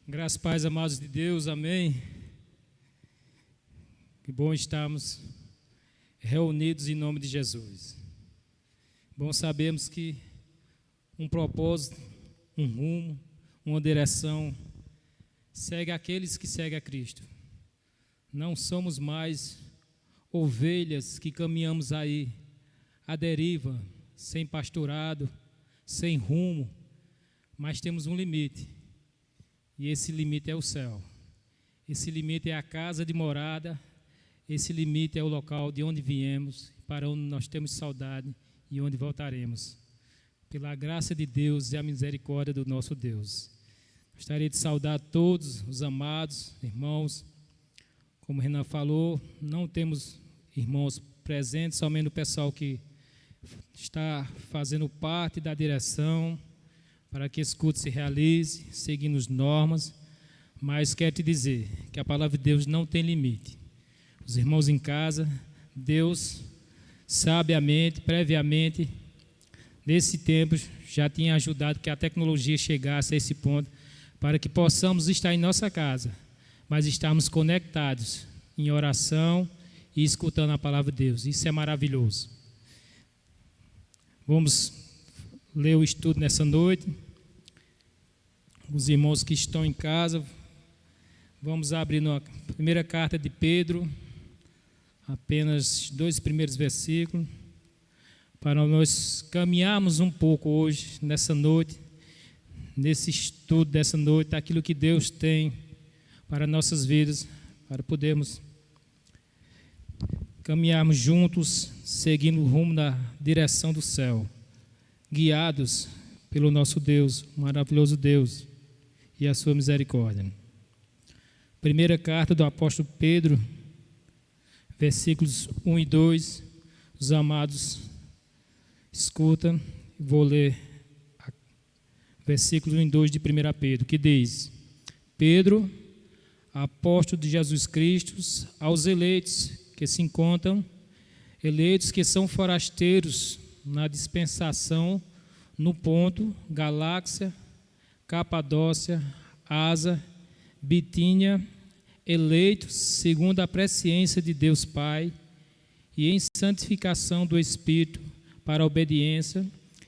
Graças e paz, amados de Deus, amém. Que bom estarmos reunidos em nome de Jesus. Bom sabemos que um propósito, um rumo, uma direção segue aqueles que seguem a Cristo. Não somos mais ovelhas que caminhamos aí à deriva, sem pastorado, sem rumo, mas temos um limite. E esse limite é o céu. Esse limite é a casa de morada. Esse limite é o local de onde viemos, para onde nós temos saudade e onde voltaremos. Pela graça de Deus e a misericórdia do nosso Deus. Gostaria de saudar todos os amados irmãos. Como o Renan falou, não temos irmãos presentes, somente o pessoal que está fazendo parte da direção, para que esse culto se realize, seguindo as normas, mas quero te dizer que a palavra de Deus não tem limite. Os irmãos em casa, Deus, sabiamente, previamente, nesse tempo, já tinha ajudado que a tecnologia chegasse a esse ponto, para que possamos estar em nossa casa, mas estarmos conectados em oração e escutando a palavra de Deus. Isso é maravilhoso. Vamos ler o estudo nessa noite. Os irmãos que estão em casa, vamos abrir na primeira carta de Pedro, apenas 2 primeiros versículos, para nós caminharmos um pouco hoje, nessa noite, nesse estudo dessa noite, aquilo que Deus tem para nossas vidas, para podermos caminharmos juntos, seguindo o rumo da direção do céu, guiados pelo nosso Deus, maravilhoso Deus, e a sua misericórdia. Primeira carta do apóstolo Pedro, versículos 1 e 2, os amados, escuta, vou ler versículos 1 e 2 de 1 Pedro, que diz: Pedro, apóstolo de Jesus Cristo, aos eleitos que se encontram, eleitos que são forasteiros na dispensação, no Ponto, Galáxia, Capadócia, Ásia, Bitínia, eleitos segundo a presciência de Deus Pai e em santificação do Espírito para a obediência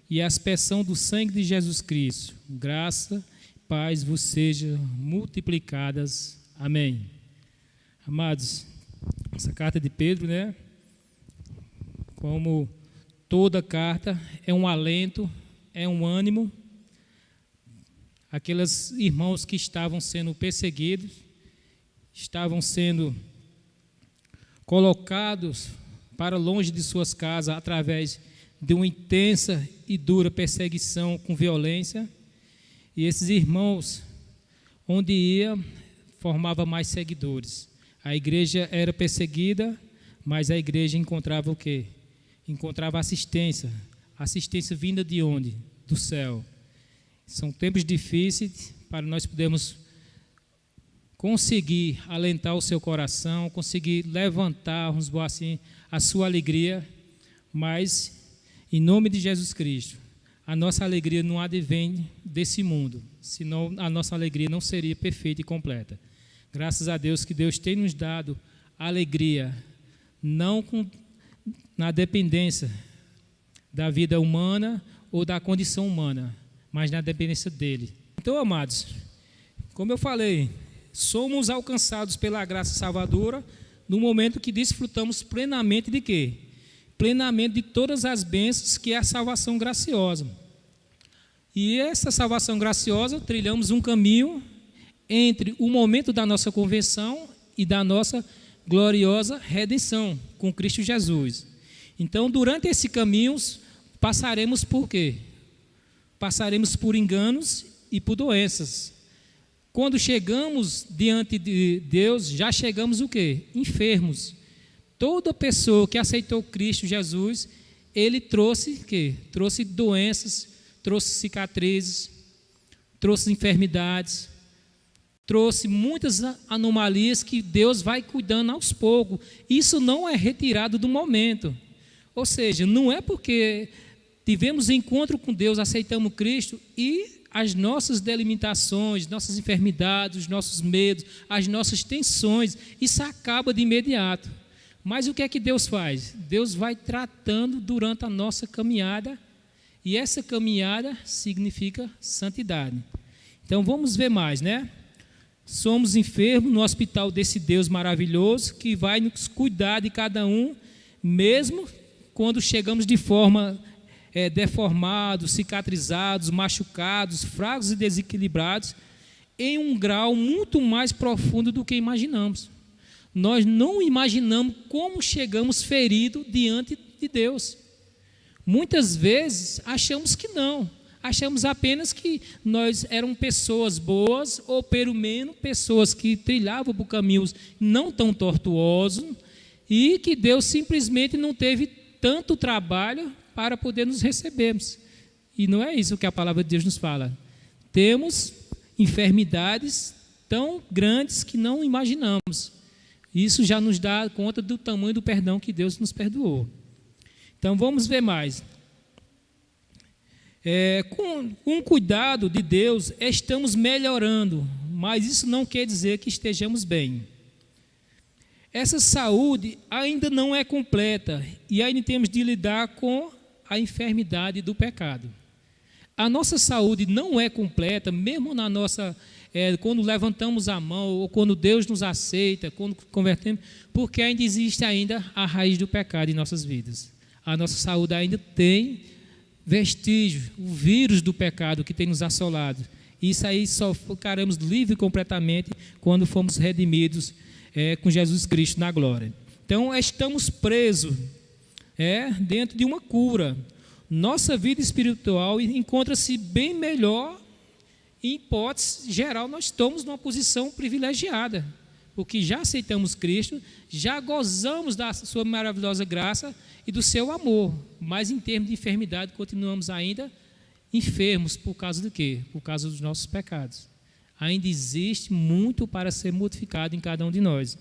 e a aspersão do sangue de Jesus Cristo. Graça e paz vos sejam multiplicadas. Amém. Amados, essa carta de Pedro, né? Como toda carta, é um alento, é um ânimo. Aqueles irmãos que estavam sendo perseguidos, estavam sendo colocados para longe de suas casas através de uma intensa e dura perseguição com violência. E esses irmãos, onde ia, formava mais seguidores. A igreja era perseguida, mas a igreja encontrava o quê? Encontrava assistência. Assistência vinda de onde? Do céu. São tempos difíceis para nós podermos conseguir alentar o seu coração, conseguir levantar, vamos dizer assim, a sua alegria, mas em nome de Jesus Cristo, a nossa alegria não advém desse mundo, senão a nossa alegria não seria perfeita e completa. Graças a Deus que Deus tem nos dado alegria, não na dependência da vida humana ou da condição humana, mas na dependência dele. Então, amados, como eu falei, somos alcançados pela graça salvadora no momento que desfrutamos plenamente de quê? Plenamente de todas as bênçãos que é a salvação graciosa. E essa salvação graciosa, trilhamos um caminho entre o momento da nossa conversão e da nossa gloriosa redenção com Cristo Jesus. Então, durante esse caminho, passaremos por quê? Passaremos por enganos e por doenças. Quando chegamos diante de Deus, já chegamos o quê? Enfermos. Toda pessoa que aceitou Cristo Jesus, ele trouxe quê? Trouxe doenças, trouxe cicatrizes, trouxe enfermidades, trouxe muitas anomalias que Deus vai cuidando aos poucos. Isso não é retirado do momento. Ou seja, não é porque tivemos encontro com Deus, aceitamos Cristo e as nossas delimitações, nossas enfermidades, os nossos medos, as nossas tensões. Isso acaba de imediato. Mas o que é que Deus faz? Deus vai tratando durante a nossa caminhada, e essa caminhada significa santidade. Então vamos ver mais, né? Somos enfermos no hospital desse Deus maravilhoso que vai nos cuidar de cada um, mesmo quando chegamos de forma deformados, cicatrizados, machucados, fracos e desequilibrados, em um grau muito mais profundo do que imaginamos. Nós não imaginamos como chegamos feridos diante de Deus. Muitas vezes achamos que não. Achamos apenas que nós éramos pessoas boas, ou pelo menos pessoas que trilhavam por caminhos não tão tortuosos, e que Deus simplesmente não teve tanto trabalho para poder nos recebermos. E não é isso que a palavra de Deus nos fala. Temos enfermidades tão grandes que não imaginamos. Isso já nos dá conta do tamanho do perdão que Deus nos perdoou. Então vamos ver mais. Com cuidado de Deus, estamos melhorando, mas isso não quer dizer que estejamos bem. Essa saúde ainda não é completa e ainda temos de lidar com a enfermidade do pecado. A nossa saúde não é completa, mesmo na nossa, quando levantamos a mão, ou quando Deus nos aceita, quando convertemos, porque ainda existe a raiz do pecado em nossas vidas. A nossa saúde ainda tem vestígio, o vírus do pecado que tem nos assolado. Isso aí só ficaremos livres completamente quando fomos redimidos com Jesus Cristo na glória. Então, estamos presos dentro de uma cura. Nossa vida espiritual encontra-se bem melhor. Em hipótese geral, nós estamos numa posição privilegiada, porque já aceitamos Cristo, já gozamos da sua maravilhosa graça e do seu amor, mas em termos de enfermidade continuamos ainda enfermos. Por causa do quê? Por causa dos nossos pecados. Ainda existe muito para ser modificado em cada um de nós,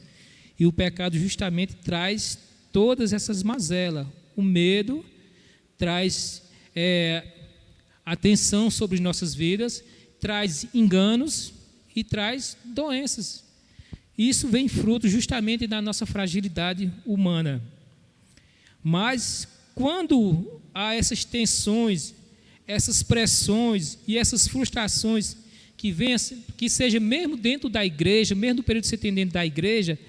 e o pecado justamente traz todas essas mazelas. O medo traz atenção sobre nossas vidas, traz enganos e traz doenças. Isso vem fruto justamente da nossa fragilidade humana. Mas quando há essas tensões, essas pressões e essas frustrações que seja mesmo dentro da igreja, mesmo no período de você ter dentro da igreja,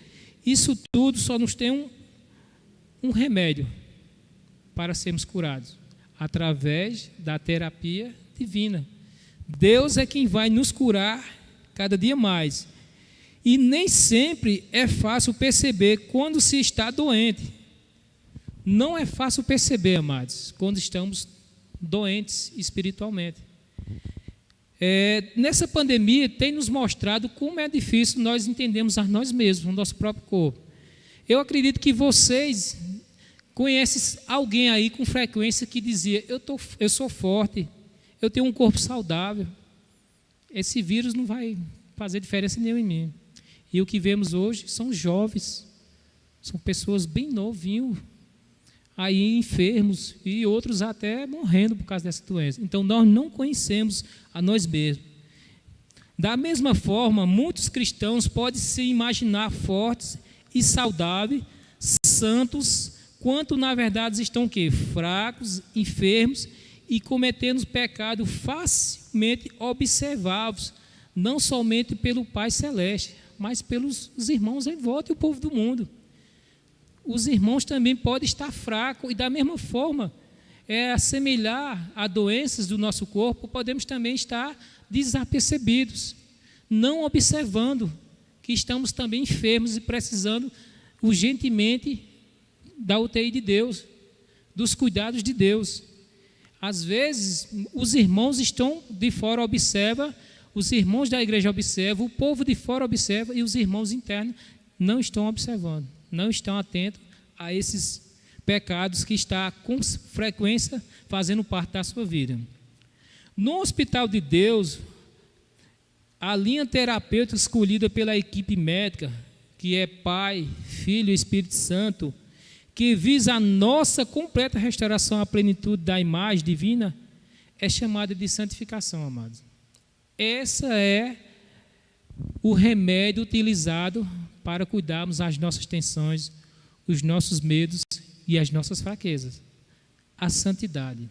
isso tudo só nos tem um remédio para sermos curados, através da terapia divina. Deus é quem vai nos curar cada dia mais. E nem sempre é fácil perceber quando se está doente. Não é fácil perceber, amados, quando estamos doentes espiritualmente. Nessa pandemia tem nos mostrado como é difícil nós entendermos a nós mesmos, o nosso próprio corpo. Eu acredito que vocês conhecem alguém aí com frequência que dizia: eu sou forte, eu tenho um corpo saudável, esse vírus não vai fazer diferença nenhuma em mim. E o que vemos hoje são jovens, são pessoas bem novinhos, aí enfermos, e outros até morrendo por causa dessa doença. Então nós não conhecemos a nós mesmos. Da mesma forma, muitos cristãos podem se imaginar fortes e saudáveis, santos, quanto na verdade estão o quê? Fracos, enfermos e cometendo pecados facilmente observáveis, não somente pelo Pai Celeste, mas pelos irmãos em volta e o povo do mundo. Os irmãos também podem estar fracos, e da mesma forma, assemelhar a doenças do nosso corpo, podemos também estar desapercebidos, não observando que estamos também enfermos e precisando urgentemente da UTI de Deus, dos cuidados de Deus. Às vezes, os irmãos estão de fora, observam, os irmãos da igreja observam, o povo de fora observa, e os irmãos internos não estão observando, não estão atentos a esses pecados que está com frequência fazendo parte da sua vida. No hospital de Deus, a linha terapêutica escolhida pela equipe médica, que é Pai, Filho e Espírito Santo, que visa a nossa completa restauração à plenitude da imagem divina, é chamada de santificação, amados. Esse é o remédio utilizado para cuidarmos das nossas tensões, os nossos medos e as nossas fraquezas. A santidade.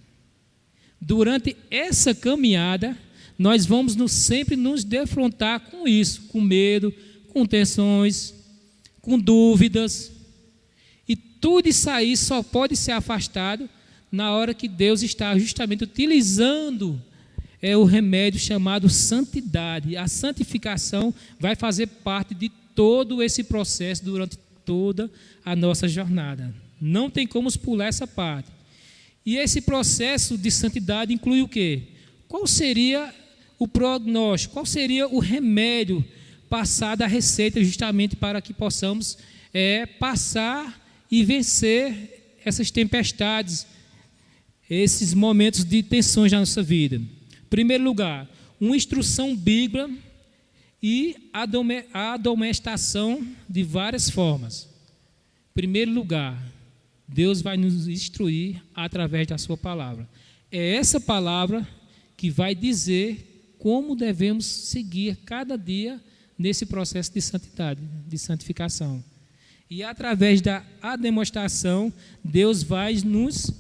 Durante essa caminhada, nós vamos sempre nos defrontar com isso, com medo, com tensões, com dúvidas. E tudo isso aí só pode ser afastado na hora que Deus está justamente utilizando o remédio chamado santidade. A santificação vai fazer parte de todo esse processo durante toda a nossa jornada. Não tem como pular essa parte. E esse processo de santidade inclui o quê? Qual seria o prognóstico? Qual seria o remédio passado, a receita, justamente para que possamos passar e vencer essas tempestades, esses momentos de tensões na nossa vida? Em primeiro lugar, uma instrução bíblica e a admoestação de várias formas. Em primeiro lugar, Deus vai nos instruir através da sua palavra. É essa palavra que vai dizer como devemos seguir cada dia nesse processo de santidade, de santificação. E através da demonstração, Deus vai nos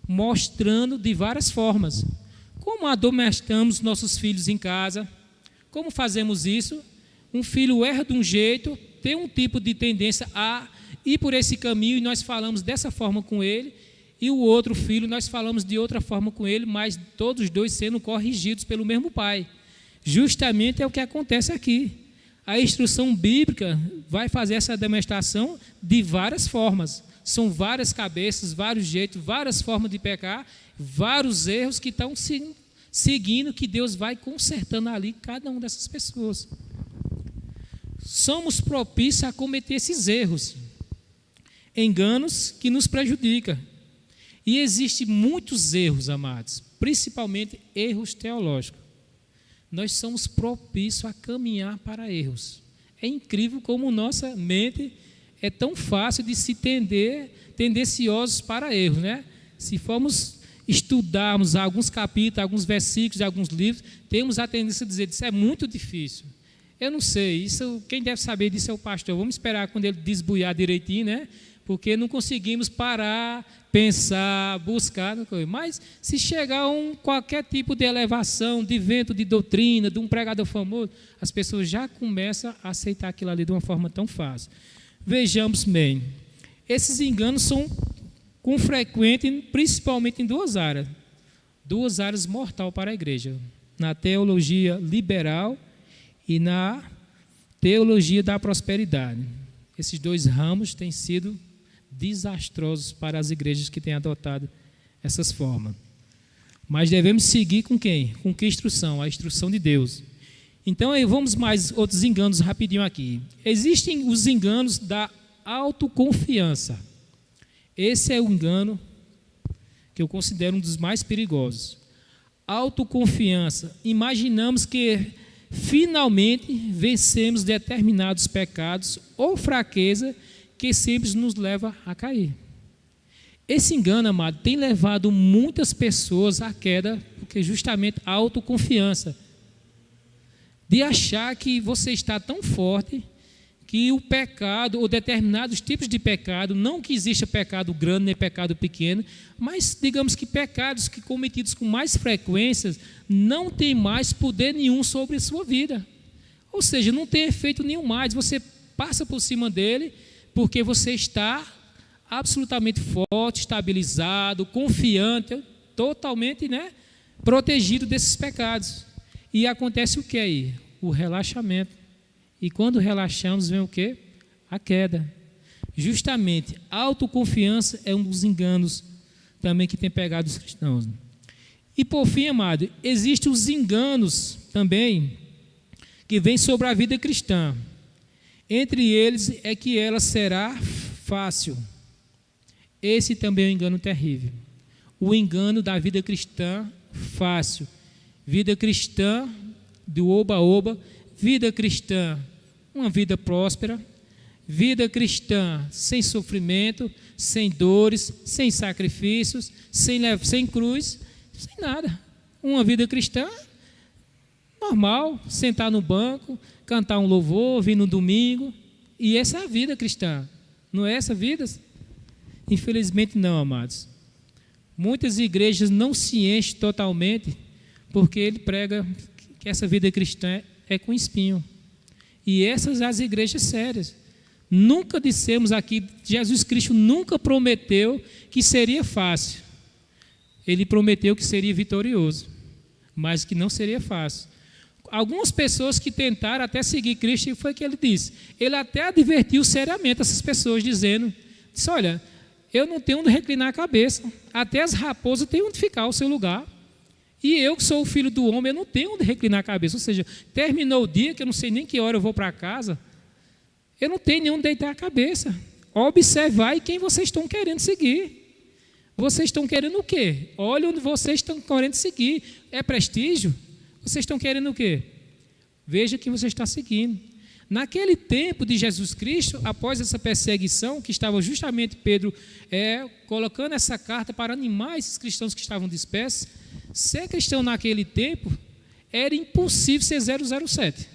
mostrando de várias formas. Como admoestamos nossos filhos em casa? Como fazemos isso? Um filho erra de um jeito, tem um tipo de tendência a ir por esse caminho e nós falamos dessa forma com ele, e o outro filho nós falamos de outra forma com ele, mas todos dois sendo corrigidos pelo mesmo pai. Justamente é o que acontece aqui. A instrução bíblica vai fazer essa demonstração de várias formas. São várias cabeças, vários jeitos, várias formas de pecar, vários erros que estão seguindo, que Deus vai consertando ali cada uma dessas pessoas. Somos propícios a cometer esses erros, enganos que nos prejudicam. E existem muitos erros, amados, principalmente erros teológicos. Nós somos propícios a caminhar para erros. É incrível como nossa mente é tão fácil de se tendenciosos para erros, né? Se formos estudarmos alguns capítulos, alguns versículos, alguns livros, temos a tendência a dizer, isso é muito difícil. Eu não sei, isso, quem deve saber disso é o pastor. Vamos esperar quando ele desbuiar direitinho, né? Porque não conseguimos parar, pensar, buscar. Mas se chegar qualquer tipo de elevação, de vento, de doutrina, de um pregador famoso, as pessoas já começam a aceitar aquilo ali de uma forma tão fácil. Vejamos bem, esses enganos são com frequência, principalmente em duas áreas mortais para a igreja, na teologia liberal e na teologia da prosperidade. Esses dois ramos têm sido desastrosos para as igrejas que têm adotado essas formas. Mas devemos seguir com quem? Com que instrução? A instrução de Deus. Então, aí vamos mais outros enganos rapidinho aqui. Existem os enganos da autoconfiança. Esse é o engano que eu considero um dos mais perigosos. Autoconfiança. Imaginamos que finalmente vencemos determinados pecados ou fraqueza que sempre nos leva a cair. Esse engano, amado, tem levado muitas pessoas à queda, porque justamente a autoconfiança, de achar que você está tão forte que o pecado, ou determinados tipos de pecado, não que exista pecado grande nem pecado pequeno, mas digamos que pecados que cometidos com mais frequência não tem mais poder nenhum sobre a sua vida. Ou seja, não tem efeito nenhum mais, você passa por cima dele, porque você está absolutamente forte, estabilizado, confiante, totalmente, protegido desses pecados. E acontece o que aí? O relaxamento. E quando relaxamos, vem o quê? A queda. Justamente, a autoconfiança é um dos enganos também que tem pegado os cristãos. E por fim, amado, existem os enganos também que vêm sobre a vida cristã. Entre eles é que ela será fácil. Esse também é um engano terrível. O engano da vida cristã fácil. Vida cristã do oba-oba. Vida cristã, uma vida próspera. Vida cristã sem sofrimento, sem dores, sem sacrifícios, sem cruz, sem nada. Uma vida cristã normal, sentar no banco, cantar um louvor, vir no domingo. E essa é a vida cristã. Não é essa a vida? Infelizmente não, amados. Muitas igrejas não se enchem totalmente porque ele prega que essa vida cristã é com espinho. E essas são as igrejas sérias. Nunca dissemos aqui, Jesus Cristo nunca prometeu que seria fácil. Ele prometeu que seria vitorioso, mas que não seria fácil. Algumas pessoas que tentaram até seguir Cristo, foi o que ele disse. Ele até advertiu seriamente essas pessoas, disse, olha, eu não tenho onde reclinar a cabeça, até as raposas têm onde ficar o seu lugar. E eu, que sou o filho do homem, eu não tenho onde reclinar a cabeça. Ou seja, terminou o dia, que eu não sei nem que hora eu vou para casa, eu não tenho nem onde deitar a cabeça. Observai quem vocês estão querendo seguir. Vocês estão querendo o quê? Olha onde vocês estão querendo seguir. É prestígio? Vocês estão querendo o quê? Veja quem você está seguindo. Naquele tempo de Jesus Cristo, após essa perseguição, que estava justamente Pedro colocando essa carta para animar esses cristãos que estavam dispersos, ser cristão naquele tempo era impossível ser 007.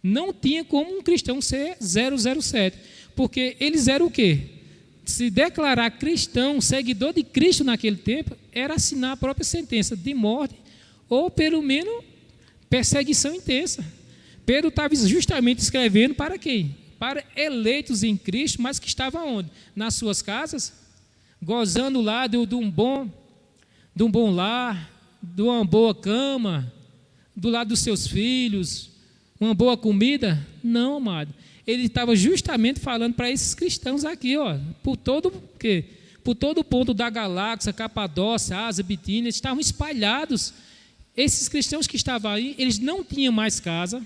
Não tinha como um cristão ser 007, porque eles eram o quê? Se declarar cristão, seguidor de Cristo naquele tempo, era assinar a própria sentença de morte, ou pelo menos perseguição intensa. Pedro estava justamente escrevendo para quem? Para eleitos em Cristo, mas que estavam onde? Nas suas casas, gozando lá de um bom lar, de uma boa cama, do lado dos seus filhos, uma boa comida? Não, amado. Ele estava justamente falando para esses cristãos aqui, por todo o ponto da galáxia, Capadócia, Ásia, Bitínia, eles estavam espalhados. Esses cristãos que estavam aí, eles não tinham mais casa,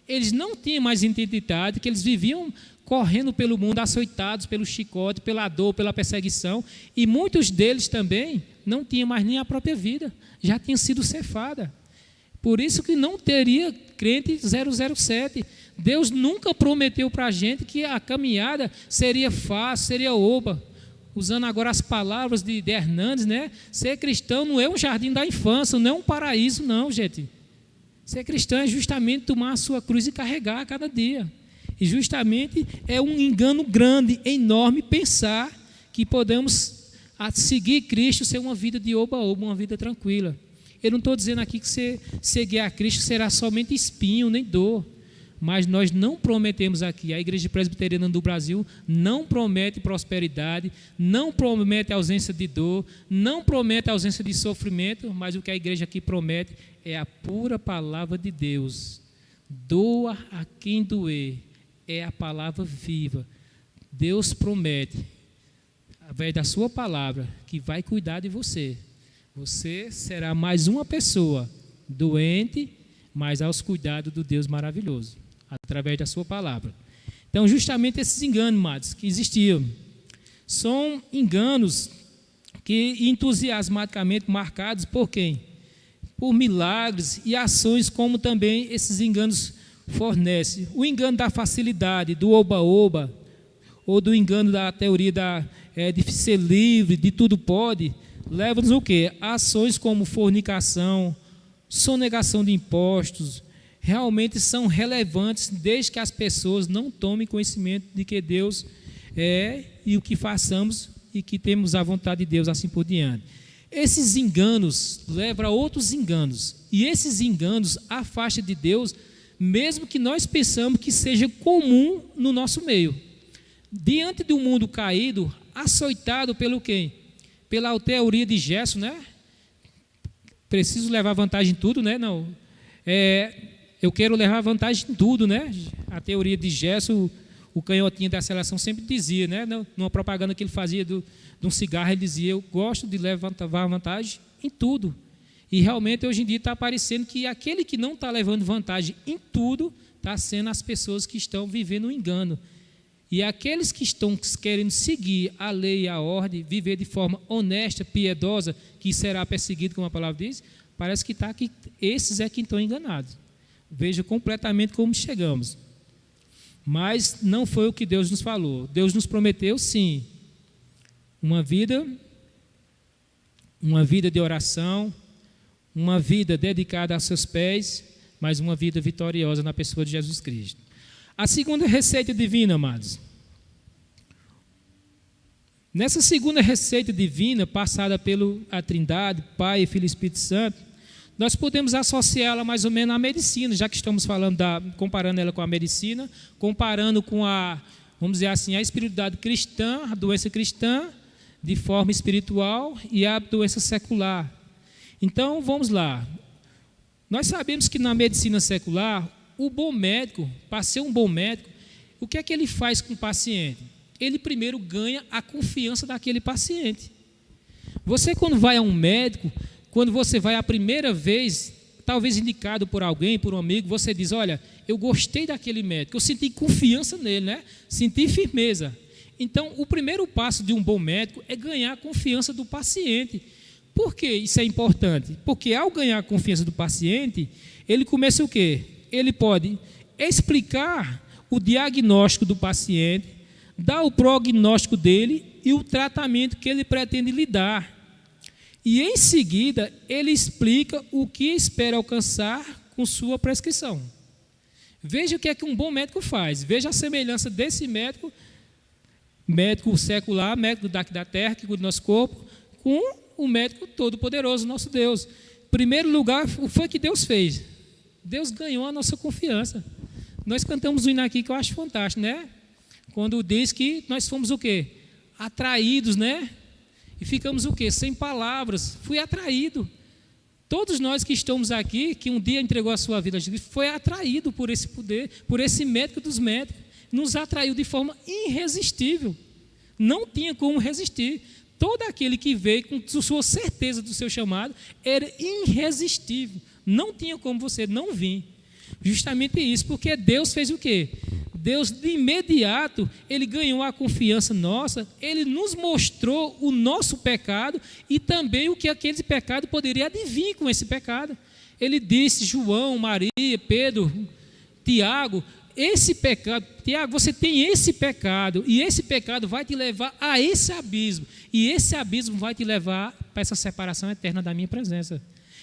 eles não tinham mais identidade, que eles viviam correndo pelo mundo, açoitados pelo chicote, pela dor, pela perseguição, e muitos deles também não tinham mais nem a própria vida, já tinham sido ceifadas. Por isso que não teria crente 007. Deus nunca prometeu para a gente que a caminhada seria fácil, seria oba. Usando agora as palavras de Hernandes, né? Ser cristão não é um jardim da infância, não é um paraíso, não, gente. Ser cristão é justamente tomar a sua cruz e carregar a cada dia. E justamente é um engano grande, enorme, pensar que podemos seguir Cristo, ser uma vida de oba-oba, uma vida tranquila. Eu não estou dizendo aqui que você seguir a Cristo será somente espinho, nem dor. Mas nós não prometemos aqui, a Igreja Presbiteriana do Brasil não promete prosperidade, não promete ausência de dor, não promete ausência de sofrimento, mas o que a igreja aqui promete é a pura palavra de Deus. Doa a quem doer, é a palavra viva. Deus promete, através da sua palavra, que vai cuidar de você. Você será mais uma pessoa doente, mas aos cuidados do Deus maravilhoso, através da sua palavra. Então, justamente esses enganos, amados, que existiam, são enganos que entusiasmaticamente marcados por quem? Por milagres e ações, como também esses enganos fornecem. O engano da facilidade, do oba-oba, ou do engano da teoria de ser livre, de tudo pode, leva-nos o quê? A ações como fornicação, sonegação de impostos, realmente são relevantes desde que as pessoas não tomem conhecimento de que Deus é e o que façamos e que temos a vontade de Deus, assim por diante. Esses enganos levam a outros enganos, e esses enganos afastam de Deus, mesmo que nós pensamos que seja comum no nosso meio. Diante de um mundo caído, açoitado pelo quê? Pela teoria de Gerson, né? Preciso levar vantagem em tudo, né? Não. Eu quero levar vantagem em tudo, né? A teoria de Gerson, o canhotinho da seleção sempre dizia, né? Numa propaganda que ele fazia de um cigarro, ele dizia: eu gosto de levar vantagem em tudo. E realmente hoje em dia está aparecendo que aquele que não está levando vantagem em tudo está sendo as pessoas que estão vivendo um engano. E aqueles que estão querendo seguir a lei e a ordem, viver de forma honesta, piedosa, que será perseguido, como a palavra diz, parece que esses é que estão enganados. Veja completamente como chegamos. Mas não foi o que Deus nos falou. Deus nos prometeu, sim, uma vida de oração, uma vida dedicada aos seus pés, mas uma vida vitoriosa na pessoa de Jesus Cristo. A segunda receita divina, amados. Nessa segunda receita divina, passada pela Trindade, Pai, Filho e Espírito Santo, nós podemos associá-la mais ou menos à medicina, já que estamos falando comparando ela com a medicina, comparando com vamos dizer assim, a espiritualidade cristã, a doença cristã, de forma espiritual, e a doença secular. Então, vamos lá. Nós sabemos que na medicina secular, o bom médico, para ser um bom médico, o que é que ele faz com o paciente? Ele primeiro ganha a confiança daquele paciente. Você, quando vai a um médico, quando você vai a primeira vez, talvez indicado por alguém, por um amigo, você diz, olha, eu gostei daquele médico, eu senti confiança nele, né? Senti firmeza. Então, o primeiro passo de um bom médico é ganhar a confiança do paciente. Por que isso é importante? Porque ao ganhar a confiança do paciente, ele começa o quê? Ele pode explicar o diagnóstico do paciente, dar o prognóstico dele e o tratamento que ele pretende lhe dar. E em seguida, ele explica o que espera alcançar com sua prescrição. Veja o que é que um bom médico faz. Veja a semelhança desse médico secular, médico daqui da terra, que cuida do nosso corpo, com o médico todo-poderoso, nosso Deus. Em primeiro lugar, o que foi que Deus fez? Deus ganhou a nossa confiança. Nós cantamos um hino aqui que eu acho fantástico, né? Quando diz que nós fomos o quê? Atraídos, né? E ficamos o quê? Sem palavras. Fui atraído. Todos nós que estamos aqui, que um dia entregou a sua vida a Jesus, foi atraído por esse poder, por esse médico dos médicos. Nos atraiu de forma irresistível. Não tinha como resistir. Todo aquele que veio com sua certeza do seu chamado era irresistível. Não tinha como você não vir. Justamente isso, porque Deus fez o quê? Deus, de imediato, Ele ganhou a confiança nossa, Ele nos mostrou o nosso pecado e também o que aquele pecado poderia advir com esse pecado. Ele disse, João, Maria, Pedro, Tiago, esse pecado, Tiago, você tem esse pecado, e esse pecado vai te levar a esse abismo, e esse abismo vai te levar para essa separação eterna da minha presença.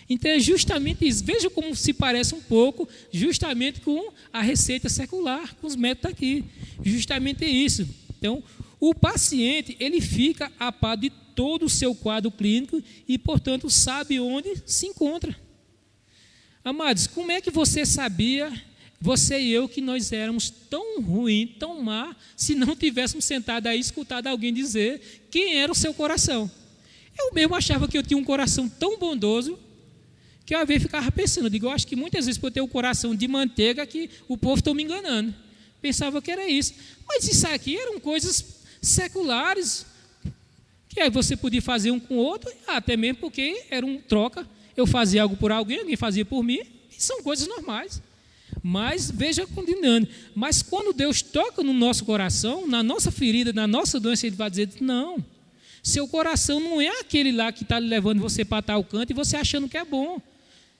Então é justamente isso. Veja como se parece um pouco justamente com a receita secular, com os métodos aqui. Justamente isso. Então, o paciente, ele fica a par de todo o seu quadro clínico e, portanto, sabe onde se encontra. Amados, como é que você sabia, você e eu, que nós éramos tão ruins, tão má, se não tivéssemos sentado aí e escutado alguém dizer quem era o seu coração? Eu mesmo achava que eu tinha um coração tão bondoso, que eu ficava pensando, eu acho que muitas vezes por ter o coração de manteiga que o povo está me enganando. Pensava que era isso. Mas isso aqui eram coisas seculares, que aí você podia fazer um com o outro, até mesmo porque era um troca. Eu fazia algo por alguém, alguém fazia por mim, e são coisas normais. Mas veja continuando. Mas quando Deus toca no nosso coração, na nossa ferida, na nossa doença, Ele vai dizer, não, seu coração não é aquele lá que está levando você para tal canto e você achando que é bom.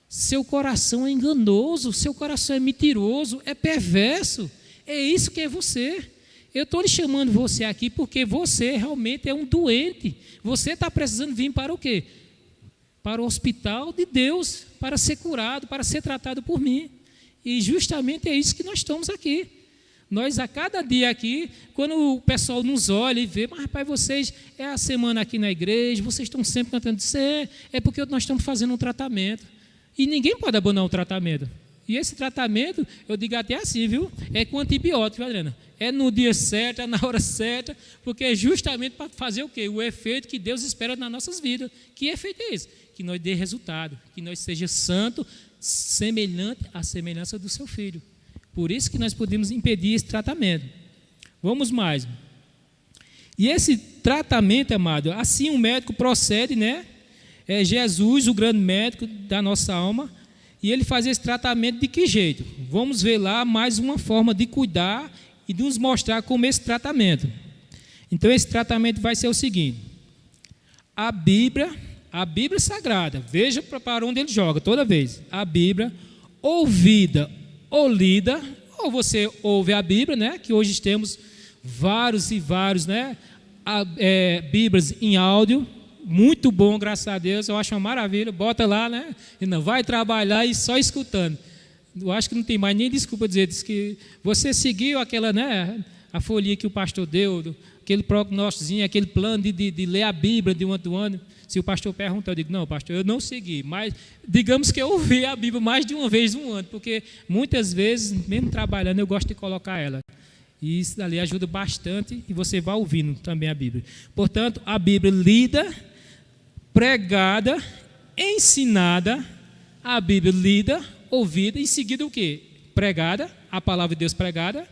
Seu coração é enganoso, seu coração é mentiroso, é perverso. É isso que é você. Eu estou lhe chamando você aqui porque você realmente é um doente. Você está precisando vir para o quê? Para o hospital de Deus, para ser curado, para ser tratado por mim. E justamente é isso que nós estamos aqui. Nós, a cada dia aqui, quando o pessoal nos olha e vê, mas rapaz, vocês, é a semana aqui na igreja, vocês estão sempre cantando, é porque nós estamos fazendo um tratamento. E ninguém pode abandonar o tratamento. E esse tratamento, eu digo até assim, viu? É com antibiótico, viu, Adriana? É no dia certo, é na hora certa, porque é justamente para fazer o quê? O efeito que Deus espera nas nossas vidas. Que efeito é esse? Que nós dê resultado, que nós seja santo, semelhante à semelhança do seu Filho. Por isso que nós podemos impedir esse tratamento. Vamos mais. E esse tratamento, amado, assim o médico procede, né? É Jesus, o grande médico da nossa alma, e ele faz esse tratamento de que jeito? Vamos ver lá mais uma forma de cuidar e de nos mostrar como esse tratamento. Então esse tratamento vai ser o seguinte: a Bíblia Sagrada, veja para onde ele joga toda vez. A Bíblia, ouvida ou lida, ou você ouve a Bíblia, né? Que hoje temos vários e vários, né? Bíblias em áudio. Muito bom, graças a Deus, eu acho uma maravilha, bota lá, né? E não vai trabalhar e só escutando. Eu acho que não tem mais nem desculpa dizer diz que você seguiu aquela, né, a folhinha que o pastor deu, aquele prognósticozinho, aquele plano de ler a Bíblia de um ano. Se o pastor pergunta, eu digo, não, pastor, eu não segui, mas digamos que eu ouvi a Bíblia mais de uma vez no ano, porque muitas vezes, mesmo trabalhando, eu gosto de colocar ela. E isso ali ajuda bastante e você vai ouvindo também a Bíblia. Portanto, a Bíblia lida, pregada, ensinada, a Bíblia lida, ouvida, em seguida o quê? Pregada, a palavra de Deus pregada,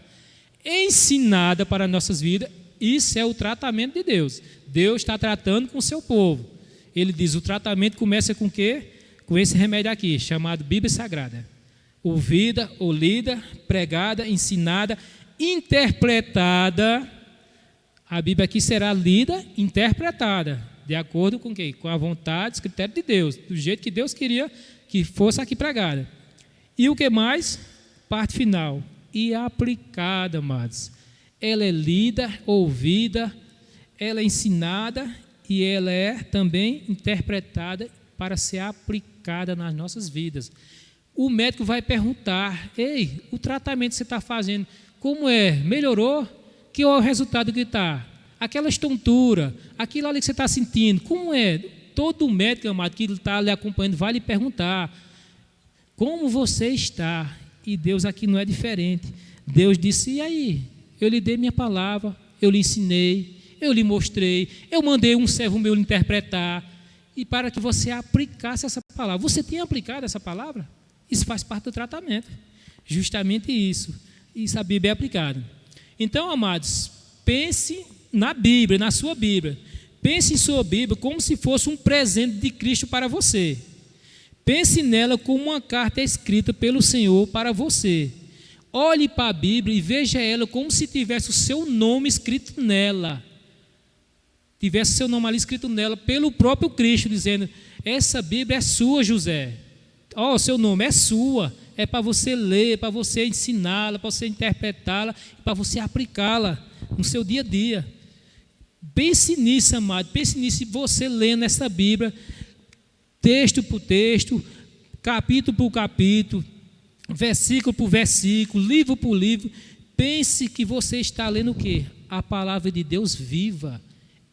ensinada para nossas vidas. Isso é o tratamento de Deus. Deus está tratando com o seu povo. Ele diz, o tratamento começa com o quê? Com esse remédio aqui, chamado Bíblia Sagrada. Ouvida, ou lida, pregada, ensinada, interpretada. A Bíblia aqui será lida, interpretada, de acordo com o quê? Com a vontade, os critérios de Deus, do jeito que Deus queria que fosse aqui pregada. E o que mais? Parte final. E aplicada, amados. Ela é lida, ouvida, ela é ensinada e ela é também interpretada para ser aplicada nas nossas vidas. O médico vai perguntar, ei, o tratamento que você está fazendo, como é? Melhorou? Que é o resultado que está? Aquela estontura, aquilo ali que você está sentindo, como é? Todo médico, amado, que está lhe acompanhando vai lhe perguntar, como você está? E Deus aqui não é diferente. Deus disse, e aí? Eu lhe dei minha palavra, eu lhe ensinei, eu lhe mostrei, eu mandei um servo meu lhe interpretar, e para que você aplicasse essa palavra. Você tem aplicado essa palavra? Isso faz parte do tratamento. Justamente isso. Isso a Bíblia é aplicada. Então, amados, pense na Bíblia, na sua Bíblia. Pense em sua Bíblia como se fosse um presente de Cristo para você. Pense nela como uma carta escrita pelo Senhor para você. Olhe para a Bíblia e veja ela como se tivesse o seu nome escrito nela. Tivesse o seu nome ali escrito nela pelo próprio Cristo, dizendo, essa Bíblia é sua, José. O seu nome é sua. É para você ler, para você ensiná-la, para você interpretá-la, para você aplicá-la no seu dia a dia. Pense nisso, amado. Pense nisso, você lendo essa Bíblia, texto por texto, capítulo por capítulo, versículo por versículo, livro por livro. Pense que você está lendo o quê? A palavra de Deus viva.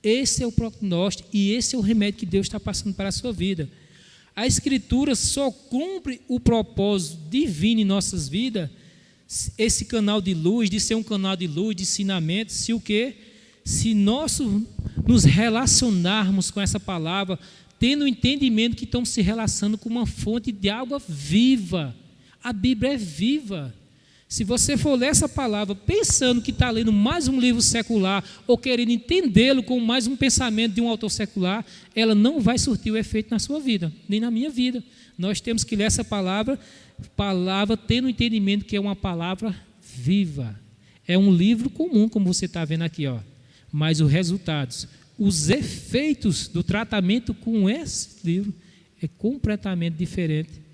Esse é o prognóstico e esse é o remédio que Deus está passando para a sua vida. A Escritura só cumpre o propósito divino em nossas vidas, esse canal de luz, de ser um canal de luz, de ensinamento, se o quê? Se nós nos relacionarmos com essa palavra, tendo o entendimento que estamos se relacionando com uma fonte de água viva. A Bíblia é viva. Se você for ler essa palavra pensando que está lendo mais um livro secular ou querendo entendê-lo com mais um pensamento de um autor secular, ela não vai surtir o efeito na sua vida, nem na minha vida. Nós temos que ler essa palavra tendo o entendimento que é uma palavra viva. É um livro comum, como você está vendo aqui, ó. Mas os resultados, os efeitos do tratamento com esse livro é completamente diferente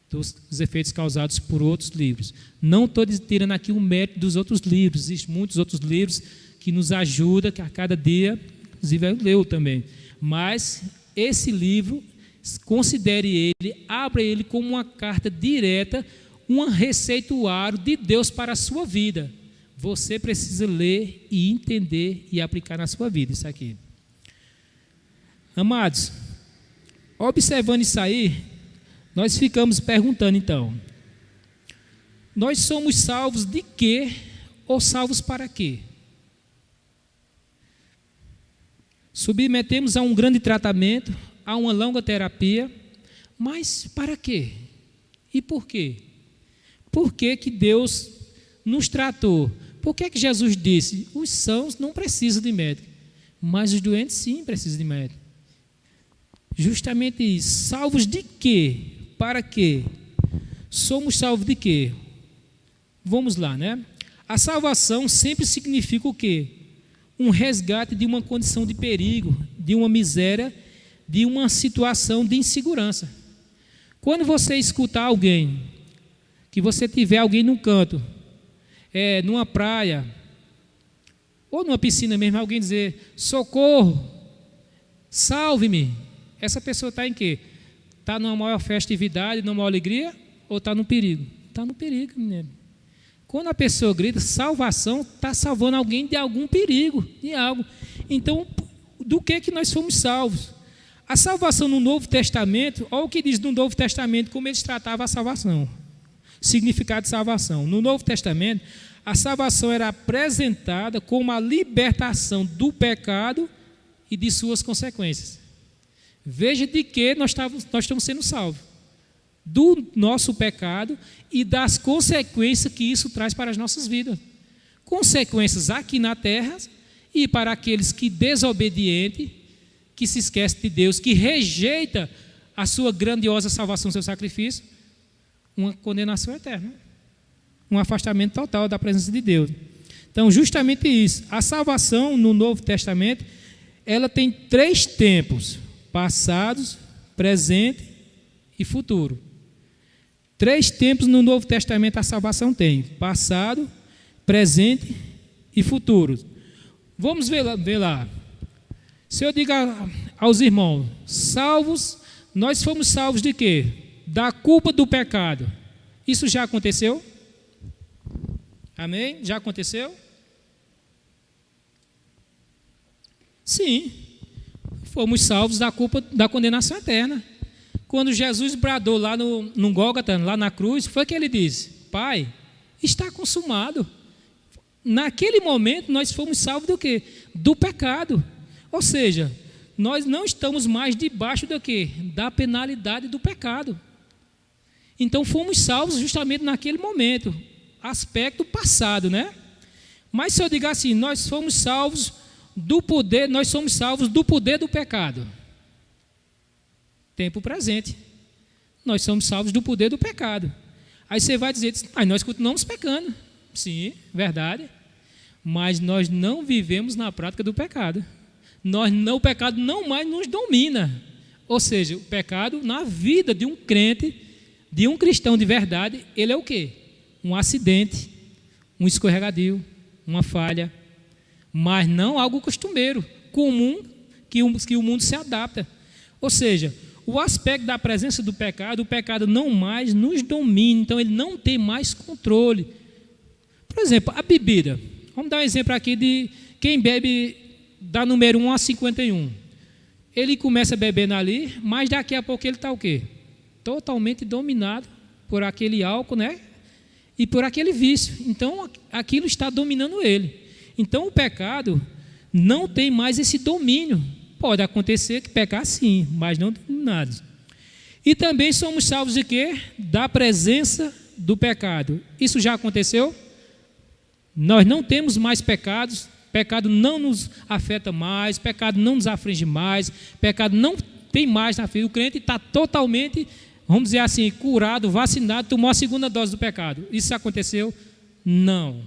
dos efeitos causados por outros livros. Não estou tirando aqui o mérito dos outros livros, existem muitos outros livros que nos ajudam, que a cada dia, inclusive eu leio também, mas esse livro, considere ele, abra ele como uma carta direta, um receituário de Deus para a sua vida. Você precisa ler e entender e aplicar na sua vida isso aqui. Amados, observando isso aí, nós ficamos perguntando então, nós somos salvos de quê ou salvos para quê? Submetemos a um grande tratamento, a uma longa terapia, mas para quê? E por quê? Por que que Deus nos tratou? Por que que Jesus disse, os sãos não precisam de médico, mas os doentes sim precisam de médico? Justamente isso, salvos de quê? Para quê? Somos salvos de quê? Vamos lá, né? A salvação sempre significa o quê? Um resgate de uma condição de perigo, de uma miséria, de uma situação de insegurança. Quando você escutar alguém, que você tiver alguém num canto, numa praia, ou numa piscina mesmo, alguém dizer, socorro, salve-me. Essa pessoa está em quê? Está numa maior festividade, numa maior alegria, ou está no perigo? está no perigo, menino. Quando a pessoa grita, salvação, está salvando alguém de algum perigo, de algo. Então, do que nós fomos salvos? A salvação no Novo Testamento, olha o que diz no Novo Testamento, como eles tratavam a salvação. Significado de salvação. No Novo Testamento, a salvação era apresentada como a libertação do pecado e de suas consequências. Veja de que nós estamos sendo salvos. Do nosso pecado e das consequências que isso traz para as nossas vidas. Consequências aqui na terra e para aqueles que desobedientes, que se esquecem de Deus, que rejeita a sua grandiosa salvação, seu sacrifício, uma condenação eterna, um afastamento total da presença de Deus. Então, justamente isso, a salvação no Novo Testamento, ela tem 3 tempos: passados, presente e futuro. 3 tempos no Novo Testamento a salvação tem: passado, presente e futuro. Vamos ver lá. Se eu digo aos irmãos, salvos, nós fomos salvos de quê? Da culpa do pecado. Isso já aconteceu? Amém? Já aconteceu? Sim. Fomos salvos da culpa da condenação eterna. Quando Jesus bradou lá no Gólgota, lá na cruz, foi que ele disse: Pai, está consumado. Naquele momento nós fomos salvos do quê? Do pecado. Ou seja, nós não estamos mais debaixo do quê? Da penalidade do pecado. Então fomos salvos justamente naquele momento, aspecto passado, né? Mas se eu digo assim, nós somos salvos do poder do pecado. Tempo presente. Nós somos salvos do poder do pecado. Aí você vai dizer, nós continuamos pecando. Sim, verdade. Mas nós não vivemos na prática do pecado. O pecado não mais nos domina. Ou seja, o pecado na vida de um crente, de um cristão de verdade, ele é o quê? Um acidente, um escorregadio, uma falha, mas não algo costumeiro, comum, que o mundo se adapta. Ou seja, o aspecto da presença do pecado, o pecado não mais nos domina, então ele não tem mais controle. Por exemplo, a bebida. Vamos dar um exemplo aqui de quem bebe da número 1 a 51. Ele começa bebendo ali, mas daqui a pouco ele está o quê? Totalmente dominado por aquele álcool, né? E por aquele vício. Então, aquilo está dominando ele. Então, o pecado não tem mais esse domínio. Pode acontecer que pecar sim, mas não dominados. E também somos salvos de quê? Da presença do pecado. Isso já aconteceu? Nós não temos mais pecados, pecado não nos afeta mais, pecado não nos aflige mais, pecado não tem mais na vida. O crente está totalmente, vamos dizer assim, curado, vacinado, tomou a 2ª dose do pecado. Isso aconteceu? Não.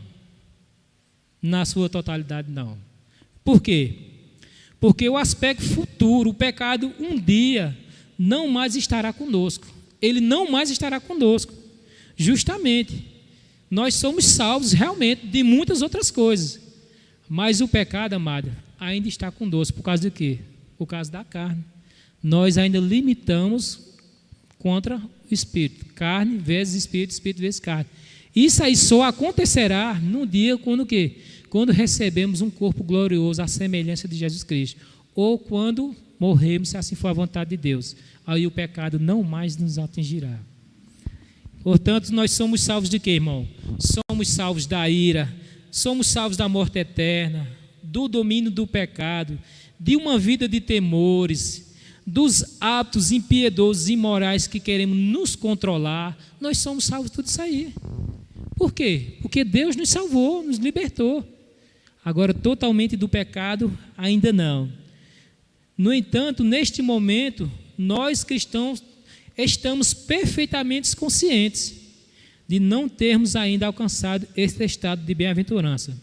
Na sua totalidade, não. Por quê? Porque o aspecto futuro, o pecado um dia não mais estará conosco. Ele não mais estará conosco. Justamente. Nós somos salvos realmente de muitas outras coisas. Mas o pecado, amado, ainda está conosco. Por causa de quê? Por causa da carne. Nós ainda limitamos contra o Espírito. Carne vezes Espírito, Espírito vezes carne. Isso aí só acontecerá no dia quando o quê? Quando recebemos um corpo glorioso à semelhança de Jesus Cristo. Ou quando morremos, se assim for a vontade de Deus. Aí o pecado não mais nos atingirá. Portanto, nós somos salvos de quê, irmão? Somos salvos da ira, somos salvos da morte eterna, do domínio do pecado, de uma vida de temores, dos hábitos impiedosos e imorais que queremos nos controlar. Nós somos salvos de tudo isso aí. Por quê? Porque Deus nos salvou, nos libertou. Agora, totalmente do pecado, ainda não. No entanto, neste momento, nós cristãos estamos perfeitamente conscientes de não termos ainda alcançado este estado de bem-aventurança.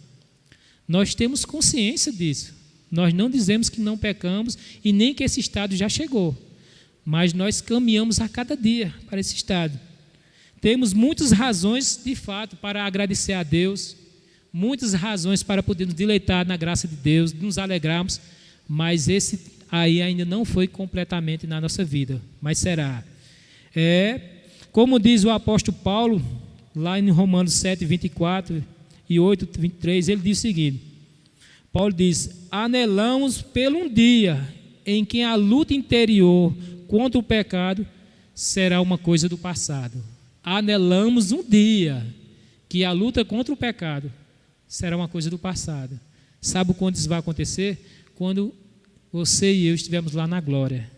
Nós temos consciência disso. Nós não dizemos que não pecamos e nem que esse estado já chegou, mas nós caminhamos a cada dia para esse estado. Temos muitas razões, de fato, para agradecer a Deus, muitas razões para poder nos deleitar na graça de Deus, nos alegrarmos, mas esse aí ainda não foi completamente na nossa vida, mas será. Como diz o apóstolo Paulo, lá em Romanos 7, 24 e 8, 23, ele diz o seguinte: Paulo diz: anelamos pelo um dia em que a luta interior contra o pecado será uma coisa do passado. Anelamos um dia que a luta contra o pecado será uma coisa do passado. Sabe quando isso vai acontecer? Quando você e eu estivermos lá na glória.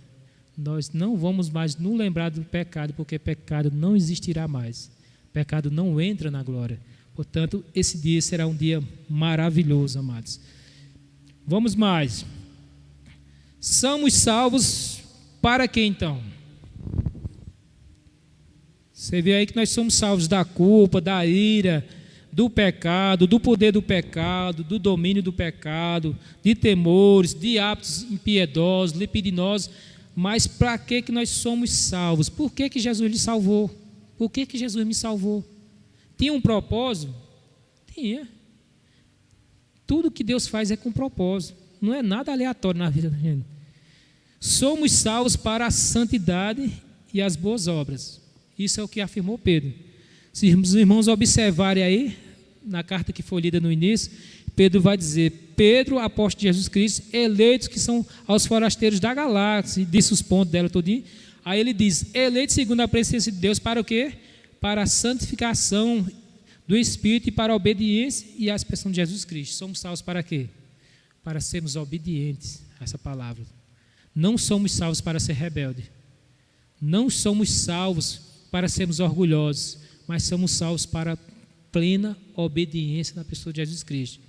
Nós não vamos mais nos lembrar do pecado, porque pecado não existirá mais. Pecado não entra na glória. Portanto, esse dia será um dia maravilhoso, amados. Vamos mais. Somos salvos para quê então? Você vê aí que nós somos salvos da culpa, da ira, do pecado, do poder do pecado, do domínio do pecado, de temores, de hábitos impiedosos, libidinosos. Mas para que nós somos salvos? Por que Jesus lhe salvou? Por que Jesus me salvou? Tinha um propósito? Tinha. Tudo que Deus faz é com propósito. Não é nada aleatório na vida da gente. Somos salvos para a santidade e as boas obras. Isso é o que afirmou Pedro. Se os irmãos observarem aí, na carta que foi lida no início, Pedro vai dizer: Pedro, apóstolo de Jesus Cristo, eleitos que são aos forasteiros da galáxia, e disse os pontos dela todinho. Aí ele diz: eleitos segundo a presença de Deus para o quê? Para a santificação do Espírito e para a obediência e a expressão de Jesus Cristo. Somos salvos para quê? Para sermos obedientes a essa palavra. Não somos salvos para ser rebelde. Não somos salvos para sermos orgulhosos, mas somos salvos para plena obediência na pessoa de Jesus Cristo.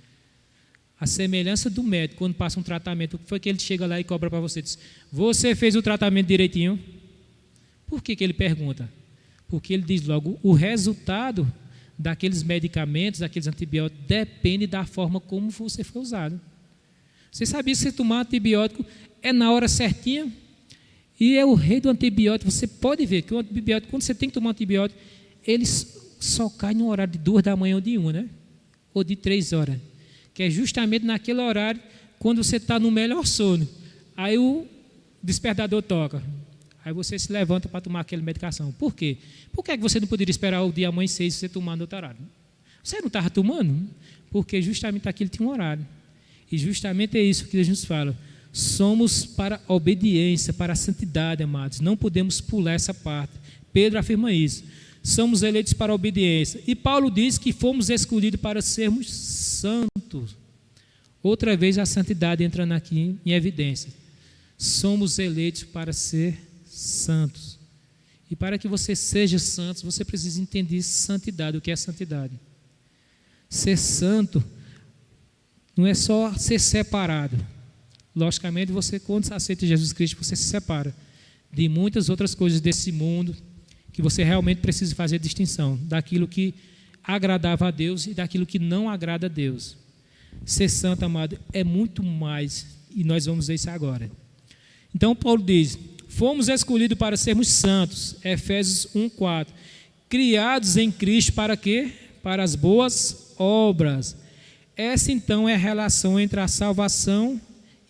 A semelhança do médico, quando passa um tratamento, o que foi que ele chega lá e cobra para você? Diz: você fez o tratamento direitinho? Por que ele pergunta? Porque ele diz logo: o resultado daqueles medicamentos, daqueles antibióticos, depende da forma como você foi usado. Você sabia que se tomar antibiótico é na hora certinha? E é o rei do antibiótico. Você pode ver que o antibiótico, quando você tem que tomar um antibiótico, ele só cai no horário de 2 da manhã ou de 1, né? Ou de 3 horas. Que é justamente naquele horário quando você está no melhor sono. Aí o despertador toca. Aí você se levanta para tomar aquela medicação. Por quê? Por que você não poderia esperar o dia amanhecer e você tomar no outro horário? Você não estava tomando? Porque justamente aquilo tinha um horário. E justamente é isso que Deus nos fala. Somos para a obediência, para a santidade, amados. Não podemos pular essa parte. Pedro afirma isso. Somos eleitos para a obediência. E Paulo diz que fomos escolhidos para sermos santos. Outra vez a santidade entrando aqui em evidência. Somos eleitos para ser santos. E para que você seja santo, você precisa entender santidade. O que é santidade? Ser santo não é só ser separado. Logicamente, você, quando aceita Jesus Cristo, você se separa de muitas outras coisas desse mundo, que você realmente precisa fazer distinção daquilo que agradava a Deus e daquilo que não agrada a Deus. Ser santo, amado, é muito mais, e nós vamos ver isso agora. Então, Paulo diz: fomos escolhidos para sermos santos, Efésios 1:4, criados em Cristo para quê? Para as boas obras. Essa, então, é a relação entre a salvação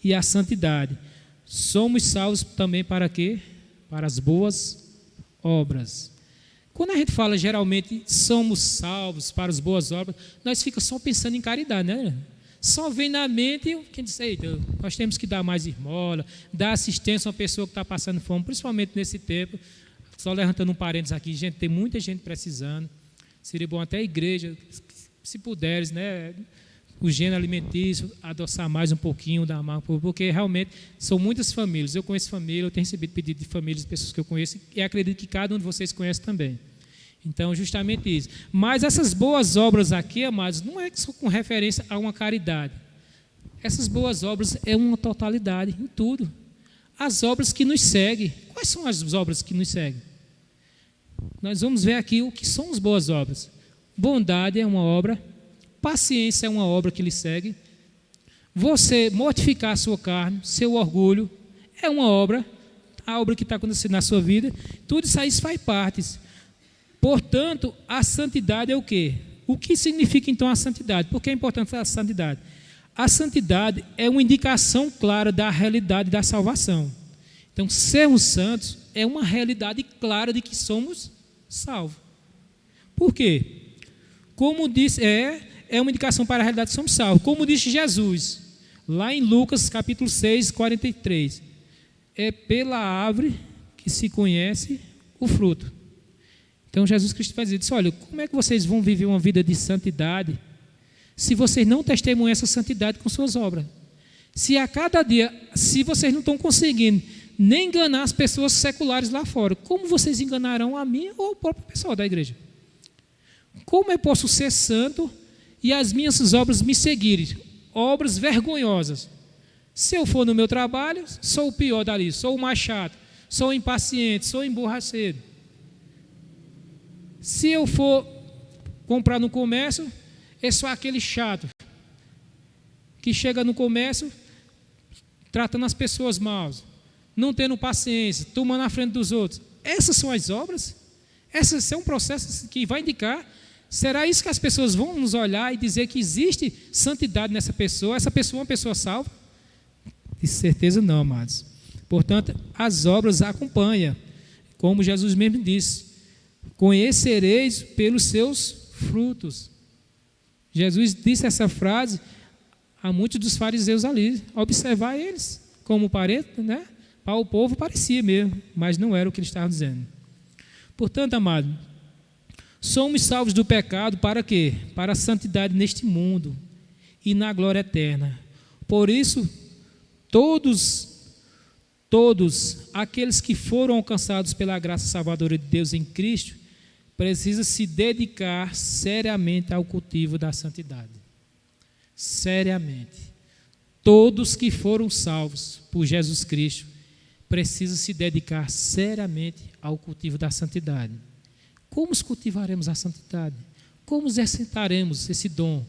e a santidade. Somos salvos também para quê? Para as boas obras. Quando a gente fala geralmente somos salvos para as boas obras, nós ficamos só pensando em caridade, né? Só vem na mente quem diz: eita, nós temos que dar mais esmola, dar assistência a uma pessoa que está passando fome, principalmente nesse tempo. Só levantando um parênteses aqui, gente, tem muita gente precisando. Seria bom até a igreja, se puderes, né? O gênero alimentício, adoçar mais um pouquinho, dar mais, porque realmente são muitas famílias. Eu conheço família, eu tenho recebido pedido de famílias, de pessoas que eu conheço, e acredito que cada um de vocês conhece também. Então, justamente isso. Mas essas boas obras aqui, amados, não é só com referência a uma caridade. Essas boas obras é uma totalidade em tudo. As obras que nos seguem. Quais são as obras que nos seguem? Nós vamos ver aqui o que são as boas obras. Bondade é uma obra. Paciência é uma obra que lhe segue. Você mortificar a sua carne, seu orgulho, é uma obra, a obra que está acontecendo na sua vida. Tudo isso aí faz parte. Portanto, a santidade é o quê? O que significa então a santidade? Por que é importante a santidade? A santidade é uma indicação clara da realidade da salvação. Então, sermos santos é uma realidade clara de que somos salvos. Por quê? Como disse, é uma indicação para a realidade que somos salvos. Como disse Jesus, lá em Lucas capítulo 6, 43. É pela árvore que se conhece o fruto. Então Jesus Cristo vai dizer, olha, como é que vocês vão viver uma vida de santidade se vocês não testemunham essa santidade com suas obras? Se a cada dia, se vocês não estão conseguindo nem enganar as pessoas seculares lá fora, como vocês enganarão a mim ou o próprio pessoal da igreja? Como eu posso ser santo e as minhas obras me seguirem? Obras vergonhosas. Se eu for no meu trabalho, sou o pior dali, sou o mais chato, sou impaciente, sou emborracheiro. Se eu for comprar no comércio, eu sou aquele chato que chega no comércio tratando as pessoas mal, não tendo paciência, tomando na frente dos outros. Essas são as obras? Essas são um processo que vai indicar. Será isso que as pessoas vão nos olhar e dizer que existe santidade nessa pessoa? Essa pessoa é uma pessoa salva? De certeza não, amados. Portanto, as obras acompanham. Como Jesus mesmo disse, conhecereis pelos seus frutos. Jesus disse essa frase a muitos dos fariseus ali. Observar eles como parente, né? Para o povo parecia mesmo, mas não era o que ele estava dizendo. Portanto, amado, somos salvos do pecado para quê? Para a santidade neste mundo e na glória eterna. Por isso, todos aqueles que foram alcançados pela graça salvadora de Deus em Cristo, precisam se dedicar seriamente ao cultivo da santidade. Seriamente. Todos que foram salvos por Jesus Cristo precisam se dedicar seriamente ao cultivo da santidade. Como cultivaremos a santidade? Como exercitaremos esse dom?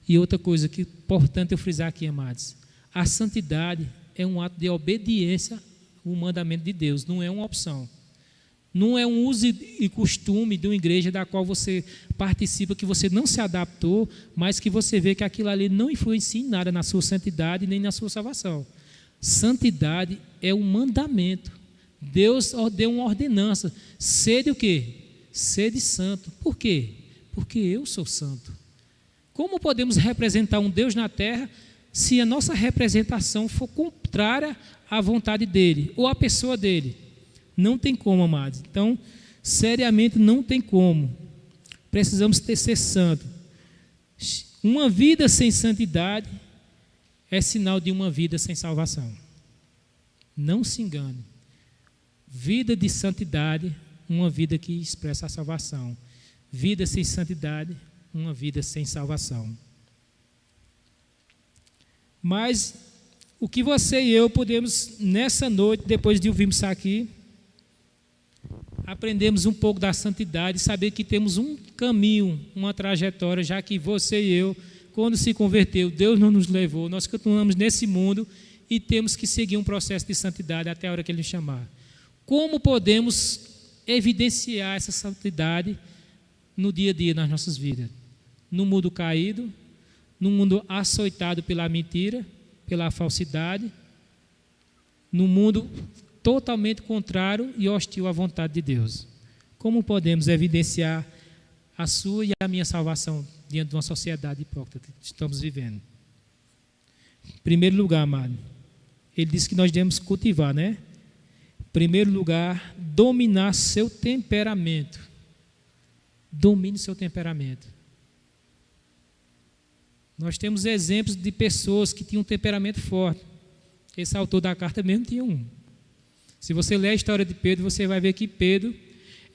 E outra coisa que é importante eu frisar aqui, amados, a santidade é um ato de obediência ao mandamento de Deus, não é uma opção. Não é um uso e costume de uma igreja da qual você participa, que você não se adaptou, mas que você vê que aquilo ali não influencia em nada na sua santidade nem na sua salvação. Santidade é um mandamento. Deus deu uma ordenança. Sede o quê? Sede santo. Por quê? Porque eu sou santo. Como podemos representar um Deus na terra se a nossa representação for contrária à vontade dele ou à pessoa dele? Não tem como, amados. Então, seriamente não tem como. Precisamos ser santos. Uma vida sem santidade é sinal de uma vida sem salvação. Não se engane. Vida de santidade, uma vida que expressa a salvação. Vida sem santidade, uma vida sem salvação. Mas o que você e eu podemos, nessa noite, depois de ouvirmos isso aqui, aprendemos um pouco da santidade, saber que temos um caminho, uma trajetória, já que você e eu, quando se converteu, Deus não nos levou, nós continuamos nesse mundo e temos que seguir um processo de santidade até a hora que Ele nos chamar. Como podemos evidenciar essa santidade no dia a dia nas nossas vidas? No mundo caído, no mundo açoitado pela mentira, pela falsidade, no mundo totalmente contrário e hostil à vontade de Deus. Como podemos evidenciar a sua e a minha salvação diante de uma sociedade hipócrita que estamos vivendo? Em primeiro lugar, amado, ele disse que nós devemos cultivar, né? Em primeiro lugar, dominar seu temperamento. Domine seu temperamento. Nós temos exemplos de pessoas que tinham um temperamento forte. Esse autor da carta mesmo tinha um. Se você ler a história de Pedro, você vai ver que Pedro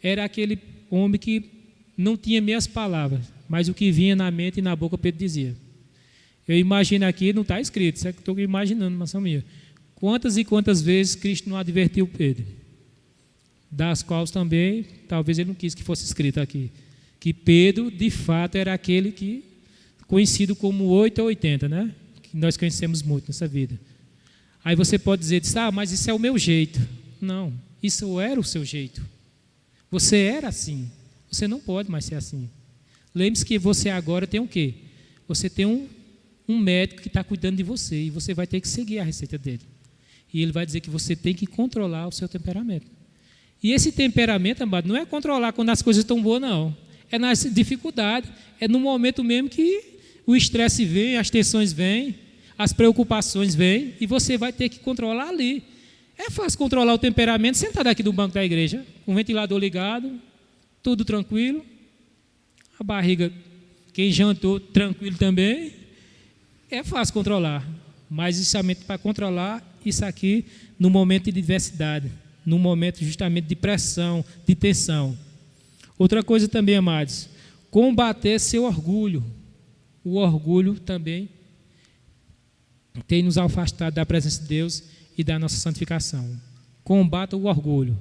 era aquele homem que não tinha meias palavras, mas o que vinha na mente e na boca Pedro dizia. Eu imagino aqui, não está escrito, isso é que estou imaginando, mas são minha. Quantas e quantas vezes Cristo não advertiu Pedro? Das quais também, talvez ele não quis que fosse escrito aqui. Que Pedro, de fato, era aquele que, conhecido como 8 ou 80, né? Que nós conhecemos muito nessa vida. Aí você pode dizer, mas isso é o meu jeito. Não, isso era o seu jeito. Você era assim. Você não pode mais ser assim. Lembre-se que você agora tem o quê? Você tem um médico que está cuidando de você e você vai ter que seguir a receita dele. E ele vai dizer que você tem que controlar o seu temperamento. E esse temperamento, amado, não é controlar quando as coisas estão boas, não. É nas dificuldades, é no momento mesmo que o estresse vem, as tensões vêm, as preocupações vêm, e você vai ter que controlar ali. É fácil controlar o temperamento sentado aqui no banco da igreja, com o ventilador ligado, tudo tranquilo, a barriga, quem jantou, tranquilo também. É fácil controlar, mas justamente para controlar isso aqui no momento de diversidade, no momento justamente de pressão, de tensão. Outra coisa também, amados, combater seu orgulho. O orgulho também tem nos afastado da presença de Deus e da nossa santificação. Combata o orgulho.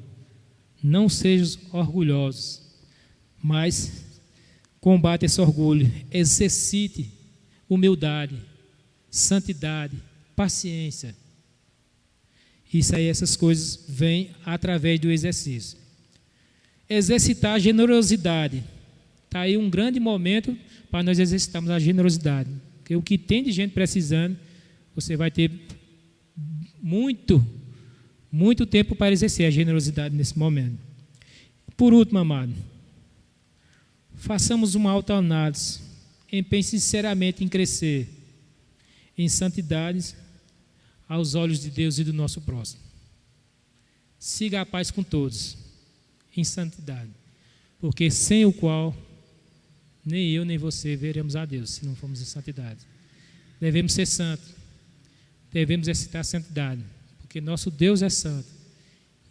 Não sejam orgulhosos, mas combate esse orgulho. Exercite humildade, santidade, paciência. Isso aí, essas coisas vêm através do exercício. Exercitar a generosidade. Está aí um grande momento para nós exercitarmos a generosidade. Porque o que tem de gente precisando, você vai ter muito tempo para exercer a generosidade nesse momento. Por último, amado, façamos uma autoanálise, empenhe sinceramente em crescer em santidade aos olhos de Deus e do nosso próximo. Siga a paz com todos, em santidade, porque sem o qual nem eu nem você veremos a Deus, se não formos em santidade. Devemos ser santos, devemos exercitar a santidade, porque nosso Deus é santo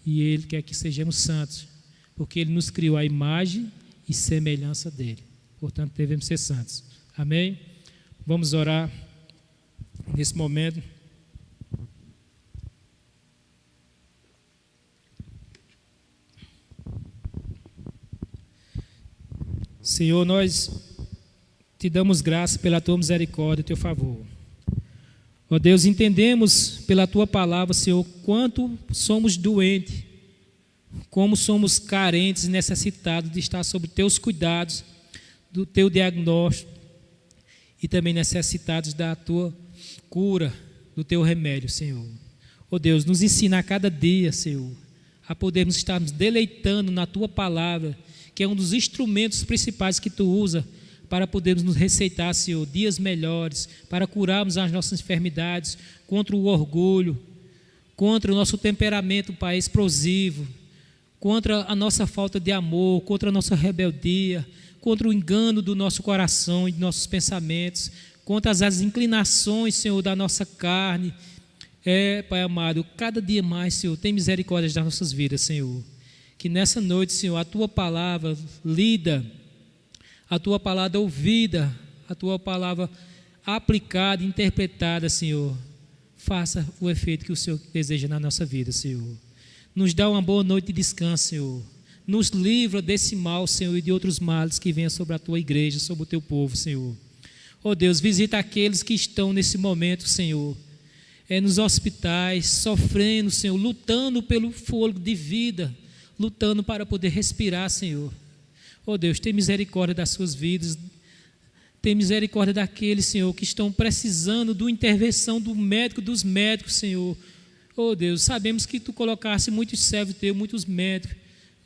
e Ele quer que sejamos santos, porque Ele nos criou a imagem e semelhança dEle. Portanto, devemos ser santos. Amém? Vamos orar nesse momento. Senhor, nós te damos graça pela tua misericórdia e teu favor. Ó Deus, entendemos pela tua palavra, Senhor, quanto somos doentes, como somos carentes e necessitados de estar sob teus cuidados, do teu diagnóstico e também necessitados da tua cura, do teu remédio, Senhor. Ó Deus, nos ensina a cada dia, Senhor, a podermos estar nos deleitando na tua palavra, que é um dos instrumentos principais que tu usa para podermos nos receitar, Senhor, dias melhores, para curarmos as nossas enfermidades, contra o orgulho, contra o nosso temperamento, Pai, explosivo, contra a nossa falta de amor, contra a nossa rebeldia, contra o engano do nosso coração e de nossos pensamentos, contra as inclinações, Senhor, da nossa carne. Pai amado, cada dia mais, Senhor, tem misericórdia das nossas vidas, Senhor. Que nessa noite, Senhor, a tua palavra lida, a tua palavra ouvida, a tua palavra aplicada, interpretada, Senhor, faça o efeito que o Senhor deseja na nossa vida, Senhor. Nos dá uma boa noite de descanso, Senhor. Nos livra desse mal, Senhor, e de outros males que venham sobre a tua igreja, sobre o teu povo, Senhor. Oh Deus, visita aqueles que estão nesse momento, Senhor, nos hospitais, sofrendo, Senhor, lutando pelo fôlego de vida, lutando para poder respirar, Senhor. Oh Deus, tem misericórdia das suas vidas, tem misericórdia daqueles, Senhor, que estão precisando da intervenção do médico, dos médicos, Senhor. Oh Deus, sabemos que tu colocaste muitos servos teus, muitos médicos,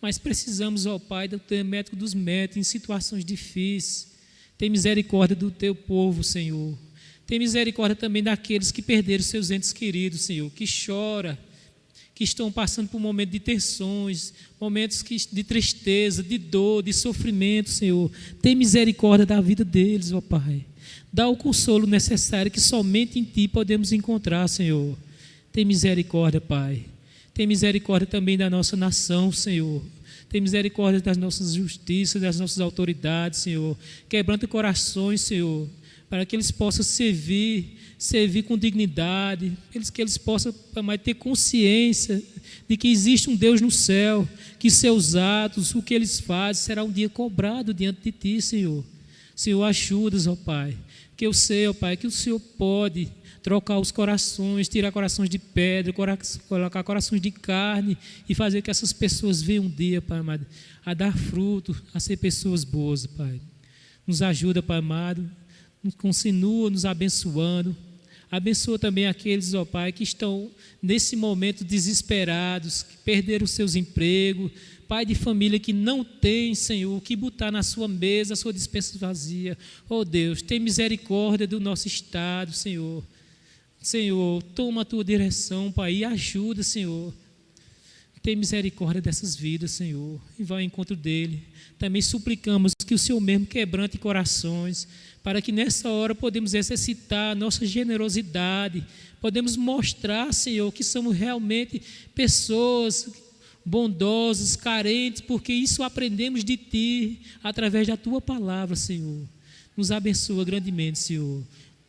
mas precisamos, ó Pai, do teu médico, dos médicos em situações difíceis. Tem misericórdia do teu povo, Senhor. Tem misericórdia também daqueles que perderam seus entes queridos, Senhor, que choram, que estão passando por momentos de tensões, momentos de tristeza, de dor, de sofrimento, Senhor. Tem misericórdia da vida deles, ó Pai. Dá o consolo necessário que somente em Ti podemos encontrar, Senhor. Tem misericórdia, Pai. Tem misericórdia também da nossa nação, Senhor. Tem misericórdia das nossas justiças, das nossas autoridades, Senhor. Quebranta corações, Senhor, para que eles possam servir com dignidade, que eles possam ter consciência de que existe um Deus no céu, que seus atos, o que eles fazem, será um dia cobrado diante de Ti, Senhor. Senhor, ajuda-os, ó Pai, que eu sei, ó Pai, que o Senhor pode trocar os corações, tirar corações de pedra, colocar corações de carne e fazer que essas pessoas venham um dia, Pai amado, a dar fruto, a ser pessoas boas, Pai. Nos ajuda, Pai amado, continua nos abençoando, Abençoa também aqueles, ó Pai, que estão nesse momento desesperados, que perderam seus empregos, pai de família que não tem, Senhor, o que botar na sua mesa, a sua despensa vazia. Ó Deus, tem misericórdia do nosso estado, Senhor. Senhor, toma a tua direção, Pai, e ajuda, Senhor. Tem misericórdia dessas vidas, Senhor, e vai ao encontro dele. Também suplicamos que o Senhor mesmo quebrante corações, para que nessa hora podemos exercitar a nossa generosidade, podemos mostrar, Senhor, que somos realmente pessoas bondosas, carentes, porque isso aprendemos de Ti, através da Tua palavra, Senhor. Nos abençoa grandemente, Senhor.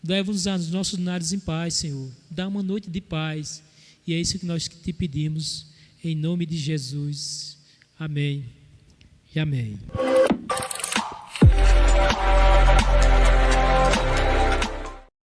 Leva-nos aos nossos lares em paz, Senhor. Dá uma noite de paz. E é isso que nós te pedimos, em nome de Jesus. Amém e amém.